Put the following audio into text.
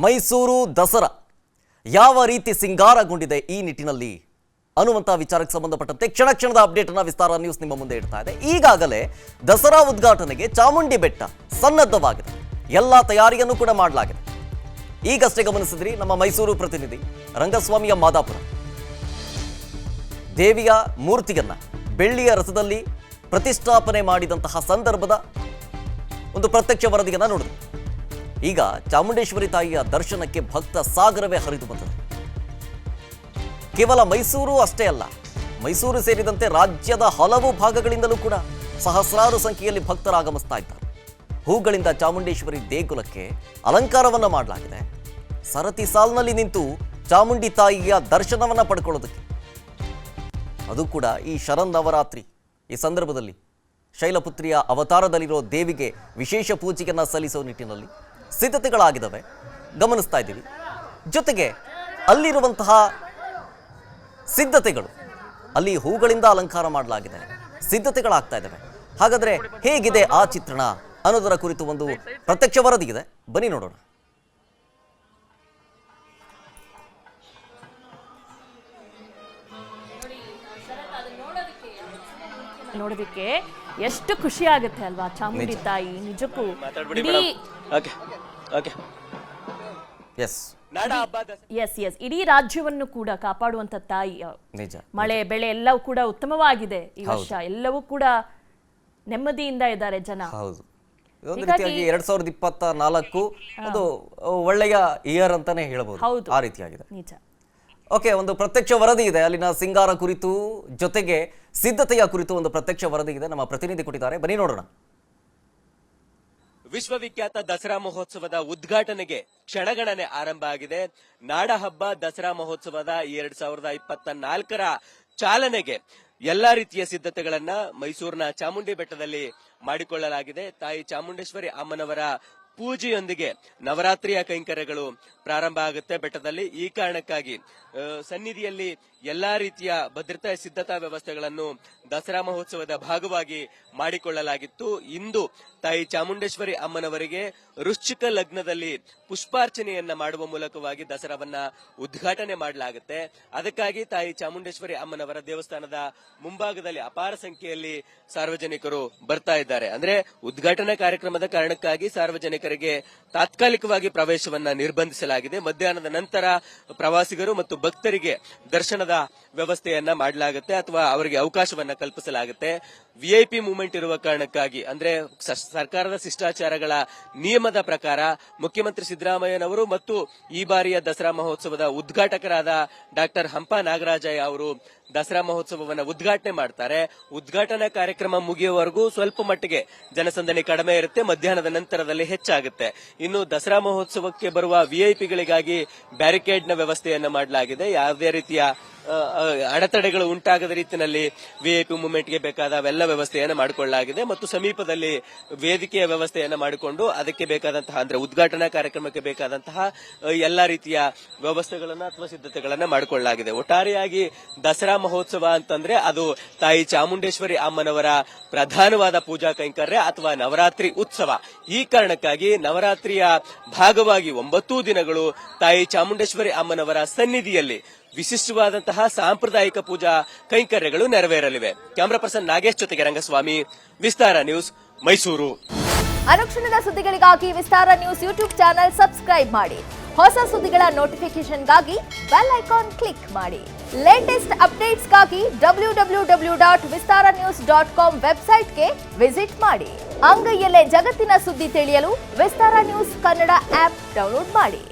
ಮೈಸೂರು ದಸರಾ ಯಾವ ರೀತಿ ಸಿಂಗಾರಗೊಂಡಿದೆ ಈ ನಿಟ್ಟಿನಲ್ಲಿ ಅನ್ನುವಂತ ವಿಚಾರಕ್ಕೆ ಸಂಬಂಧಪಟ್ಟಂತೆ ಕ್ಷಣ ಕ್ಷಣದ ಅಪ್ಡೇಟ್ ಅನ್ನು ವಿಸ್ತಾರ ನ್ಯೂಸ್ ನಿಮ್ಮ ಮುಂದೆ ಇಡ್ತಾ ಇದೆ. ಈಗಾಗಲೇ ದಸರಾ ಉದ್ಘಾಟನೆಗೆ ಚಾಮುಂಡಿ ಬೆಟ್ಟ ಸನ್ನದ್ಧವಾಗಿದೆ. ಎಲ್ಲ ತಯಾರಿಯನ್ನು ಕೂಡ ಮಾಡಲಾಗಿದೆ. ಈಗಷ್ಟೇ ಗಮನಿಸಿದ್ರಿ ನಮ್ಮ ಮೈಸೂರು ಪ್ರತಿನಿಧಿ ರಂಗಸ್ವಾಮಿಯ ಮಾದಾಪುರ ದೇವಿಯ ಮೂರ್ತಿಯನ್ನ ಬೆಳ್ಳಿಯ ರಥದಲ್ಲಿ ಪ್ರತಿಷ್ಠಾಪನೆ ಮಾಡಿದಂತಹ ಸಂದರ್ಭದ ಒಂದು ಪ್ರತ್ಯಕ್ಷ ವರದಿಯನ್ನು ನೋಡಿದ್ರು. ಈಗ ಚಾಮುಂಡೇಶ್ವರಿ ತಾಯಿಯ ದರ್ಶನಕ್ಕೆ ಭಕ್ತ ಸಾಗರವೇ ಹರಿದು ಬಂದಿದೆ. ಕೇವಲ ಮೈಸೂರು ಅಷ್ಟೇ ಅಲ್ಲ, ಮೈಸೂರು ಸೇರಿದಂತೆ ರಾಜ್ಯದ ಹಲವು ಭಾಗಗಳಿಂದಲೂ ಕೂಡ ಸಹಸ್ರಾರು ಸಂಖ್ಯೆಯಲ್ಲಿ ಭಕ್ತರು ಆಗಮಿಸ್ತಾ ಇದ್ದಾರೆ. ಹೂಗಳಿಂದ ಚಾಮುಂಡೇಶ್ವರಿ ದೇಗುಲಕ್ಕೆ ಅಲಂಕಾರವನ್ನ ಮಾಡಲಾಗಿದೆ. ಸರತಿ ಸಾಲಿನಲ್ಲಿ ನಿಂತು ಚಾಮುಂಡಿ ತಾಯಿಯ ದರ್ಶನವನ್ನ ಪಡ್ಕೊಳ್ಳೋದಕ್ಕೆ, ಅದು ಕೂಡ ಈ ಶರನ್ನವರಾತ್ರಿ ಈ ಸಂದರ್ಭದಲ್ಲಿ ಶೈಲಪುತ್ರಿಯ ಅವತಾರದಲ್ಲಿರೋ ದೇವಿಗೆ ವಿಶೇಷ ಪೂಜೆಯನ್ನು ಸಲ್ಲಿಸುವ ನಿಟ್ಟಿನಲ್ಲಿ ಸಿದ್ಧತೆಗಳಾಗಿದ್ದಾವೆ, ಗಮನಿಸ್ತಾ ಇದ್ದೀವಿ. ಜೊತೆಗೆ ಅಲ್ಲಿರುವಂತಹ ಸಿದ್ಧತೆಗಳು, ಅಲ್ಲಿ ಹೂಗಳಿಂದ ಅಲಂಕಾರ ಮಾಡಲಾಗಿದೆ, ಸಿದ್ಧತೆಗಳಾಗ್ತಾ ಇದ್ದಾವೆ. ಹಾಗಾದ್ರೆ ಹೇಗಿದೆ ಆ ಚಿತ್ರಣ ಅನ್ನೋದರ ಕುರಿತು ಒಂದು ಪ್ರತ್ಯಕ್ಷ ವರದಿ ಇದೆ, ಬನ್ನಿ ನೋಡೋಣ. ನೋಡೋದಕ್ಕೆ ಎಷ್ಟು ಖುಷಿ ಆಗುತ್ತೆ ಅಲ್ವಾ ಚಾಮುಂಡಿ ತಾಯಿ ನಿಜಕ್ಕೂ. ಇಡೀ ರಾಜ್ಯವನ್ನು ಕೂಡ ಕಾಪಾಡುವಂತ ತಾಯಿ. ಮಳೆ ಬೆಳೆ ಎಲ್ಲವೂ ಕೂಡ ಉತ್ತಮವಾಗಿದೆ ಈ ವರ್ಷ, ಎಲ್ಲವೂ ಕೂಡ ನೆಮ್ಮದಿಯಿಂದ ಇದ್ದಾರೆ ಜನ. ಹೌದು, 2024 ಅದು ಒಳ್ಳೆಯ ಇಯರ್ ಅಂತಾನೆ ಹೇಳಬಹುದು, ಆ ರೀತಿಯಾಗಿದೆ. ನಿಜ. ಓಕೆ, ಒಂದು ಪ್ರತ್ಯಕ್ಷ ವರದಿ ಇದೆ ಅಲ್ಲಿನ ಸಿಂಗಾರ ಕುರಿತು, ಜೊತೆಗೆ ಸಿದ್ಧತೆಯ ಕುರಿತು ಒಂದು ಪ್ರತ್ಯಕ್ಷ ವರದಿ ಇದೆ, ನಮ್ಮ ಪ್ರತಿನಿಧಿ ಕೊಟ್ಟಿದ್ದಾರೆ, ಬನ್ನಿ ನೋಡೋಣ. ವಿಶ್ವವಿಖ್ಯಾತ ದಸರಾ ಮಹೋತ್ಸವದ ಉದ್ಘಾಟನೆಗೆ ಕ್ಷಣಗಣನೆ ಆರಂಭ ಆಗಿದೆ. ನಾಡ ಹಬ್ಬ ದಸರಾ ಮಹೋತ್ಸವದ 2024ರ ಚಾಲನೆಗೆ ಎಲ್ಲಾ ರೀತಿಯ ಸಿದ್ಧತೆಗಳನ್ನ ಮೈಸೂರಿನ ಚಾಮುಂಡಿ ಬೆಟ್ಟದಲ್ಲಿ ಮಾಡಿಕೊಳ್ಳಲಾಗಿದೆ. ತಾಯಿ ಚಾಮುಂಡೇಶ್ವರಿ ಅಮ್ಮನವರ ಪೂಜೆಯೊಂದಿಗೆ ನವರಾತ್ರಿಯ ಕೈಂಕರ್ಯಗಳು ಪ್ರಾರಂಭ ಆಗುತ್ತೆ ಬೆಟ್ಟದಲ್ಲಿ. ಈ ಕಾರಣಕ್ಕಾಗಿ ಸನ್ನಿಧಿಯಲ್ಲಿ ಎಲ್ಲಾ ರೀತಿಯ ಭದ್ರತಾ ಸಿದ್ಧತಾ ವ್ಯವಸ್ಥೆಗಳನ್ನು ದಸರಾ ಮಹೋತ್ಸವದ ಭಾಗವಾಗಿ ಮಾಡಿಕೊಳ್ಳಲಾಗಿತ್ತು. ಇಂದು ತಾಯಿ ಚಾಮುಂಡೇಶ್ವರಿ ಅಮ್ಮನವರಿಗೆ ವೃಶ್ಚಿಕ ಲಗ್ನದಲ್ಲಿ ಪುಷ್ಪಾರ್ಚನೆಯನ್ನ ಮಾಡುವ ಮೂಲಕವಾಗಿ ದಸರಾವನ್ನ ಉದ್ಘಾಟನೆ ಮಾಡಲಾಗುತ್ತೆ. ಅದಕ್ಕಾಗಿ ತಾಯಿ ಚಾಮುಂಡೇಶ್ವರಿ ಅಮ್ಮನವರ ದೇವಸ್ಥಾನದ ಮುಂಭಾಗದಲ್ಲಿ ಅಪಾರ ಸಂಖ್ಯೆಯಲ್ಲಿ ಸಾರ್ವಜನಿಕರು ಬರ್ತಾ ಇದ್ದಾರೆ. ಅಂದ್ರೆ ಉದ್ಘಾಟನಾ ಕಾರ್ಯಕ್ರಮದ ಕಾರಣಕ್ಕಾಗಿ ಸಾರ್ವಜನಿಕರಿಗೆ ತಾತ್ಕಾಲಿಕವಾಗಿ ಪ್ರವೇಶವನ್ನ ನಿರ್ಬಂಧಿಸಲಾಗಿದೆ. ಮಧ್ಯಾಹ್ನದ ನಂತರ ಪ್ರವಾಸಿಗರು ಮತ್ತು ಭಕ್ತರಿಗೆ ದರ್ಶನದ ವ್ಯವಸ್ಥೆಯನ್ನ ಮಾಡಲಾಗುತ್ತೆ ಅಥವಾ ಅವರಿಗೆ ಅವಕಾಶವನ್ನ ಕಲ್ಪಿಸಲಾಗುತ್ತೆ. ವಿಐಪಿ ಮೂವ್ಮೆಂಟ್ ಇರುವ ಕಾರಣಕ್ಕಾಗಿ, ಅಂದ್ರೆ ಸರ್ಕಾರದ ಶಿಷ್ಟಾಚಾರಗಳ ನಿಯಮದ ಪ್ರಕಾರ ಮುಖ್ಯಮಂತ್ರಿ ಸಿದ್ದರಾಮಯ್ಯನವರು ಮತ್ತು ಈ ಬಾರಿಯ ದಸರಾ ಮಹೋತ್ಸವದ ಉದ್ಘಾಟಕರಾದ ಡಾಕ್ಟರ್ ಹಂಪ ನಾಗರಾಜಯ್ಯ ಅವರು ದಸರಾ ಮಹೋತ್ಸವವನ್ನು ಉದ್ಘಾಟನೆ ಮಾಡ್ತಾರೆ. ಉದ್ಘಾಟನಾ ಕಾರ್ಯಕ್ರಮ ಮುಗಿಯುವವರೆಗೂ ಸ್ವಲ್ಪ ಮಟ್ಟಿಗೆ ಜನಸಂದಣಿ ಕಡಿಮೆ ಇರುತ್ತೆ, ಮಧ್ಯಾಹ್ನದ ನಂತರದಲ್ಲಿ ಹೆಚ್ಚಾಗುತ್ತೆ. ಇನ್ನು ದಸರಾ ಮಹೋತ್ಸವಕ್ಕೆ ಬರುವ ವಿಐಪಿಗಳಿಗಾಗಿ ಬ್ಯಾರಿಕೇಡ್ ನ ವ್ಯವಸ್ಥೆಯನ್ನ ಮಾಡಲಾಗಿದೆ. ಯಾವುದೇ ರೀತಿಯ ಅಡೆತಡೆಗಳು ಉಂಟಾಗದ ರೀತಿಯಲ್ಲಿ ವಿಐಪಿ ಮೂವ್ಮೆಂಟ್ಗೆ ಬೇಕಾದವೆಲ್ಲ ವ್ಯವಸ್ಥೆಯನ್ನು ಮಾಡಿಕೊಳ್ಳಲಾಗಿದೆ ಮತ್ತು ಸಮೀಪದಲ್ಲಿ ವೇದಿಕೆಯ ವ್ಯವಸ್ಥೆಯನ್ನ ಮಾಡಿಕೊಂಡು ಅದಕ್ಕೆ ಬೇಕಾದಂತಹ, ಅಂದ್ರೆ ಉದ್ಘಾಟನಾ ಕಾರ್ಯಕ್ರಮಕ್ಕೆ ಬೇಕಾದಂತಹ ಎಲ್ಲಾ ರೀತಿಯ ವ್ಯವಸ್ಥೆಗಳನ್ನ ಅಥವಾ ಸಿದ್ಧತೆಗಳನ್ನ ಮಾಡಿಕೊಳ್ಳಲಾಗಿದೆ. ಒಟ್ಟಾರೆಯಾಗಿ ದಸರಾ ಮಹೋತ್ಸವ ಅಂತಂದ್ರೆ ಅದು ತಾಯಿ ಚಾಮುಂಡೇಶ್ವರಿ ಅಮ್ಮನವರ ಪ್ರಧಾನವಾದ ಪೂಜಾ ಕೈಂಕರ್ಯ ಅಥವಾ ನವರಾತ್ರಿ ಉತ್ಸವ. ಈ ಕಾರಣಕ್ಕಾಗಿ ನವರಾತ್ರಿಯ ಭಾಗವಾಗಿ 9 ದಿನಗಳು ತಾಯಿ ಚಾಮುಂಡೇಶ್ವರಿ ಅಮ್ಮನವರ ಸನ್ನಿಧಿಯಲ್ಲಿ ವಿಶಿಷ್ಟವಾದಂತಹ ಸಾಂಪ್ರದಾಯಿಕ ಪೂಜಾ ಕೈಂಕರ್ಯಗಳು ನೆರವೇರಲಿವೆ. ಕ್ಯಾಮರಾ ಪರ್ಸನ್ ನಾಗೇಶ್ ಜೊತೆಗೆ ರಂಗಸ್ವಾಮಿ, ವಿಸ್ತಾರ ನ್ಯೂಸ್, ಮೈಸೂರು. ಅನುಕ್ಷಣದ ಸುದ್ದಿಗಳಿಗಾಗಿ ವಿಸ್ತಾರ ನ್ಯೂಸ್ ಯೂಟ್ಯೂಬ್ ಚಾನೆಲ್ ಸಬ್ಸ್ಕ್ರೈಬ್ ಮಾಡಿ. ಹೊಸ ಸುದ್ದಿಗಳ ನೋಟಿಫಿಕೇಶನ್ಗಾಗಿ ಬೆಲ್ ಐಕಾನ್ ಕ್ಲಿಕ್ ಮಾಡಿ. ಲೇಟೆಸ್ಟ್ ಅಪ್ಡೇಟ್ಸ್ಗಾಗಿ www.vistaranews.com ವೆಬ್ಸೈಟ್ಗೆ ವಿಸಿಟ್ ಮಾಡಿ. ಅಂಗೈಯಲ್ಲೇ ಜಗತ್ತಿನ ಸುದ್ದಿ ತಿಳಿಯಲು ವಿಸ್ತಾರ ನ್ಯೂಸ್ ಕನ್ನಡ ಆಪ್ ಡೌನ್ಲೋಡ್ ಮಾಡಿ.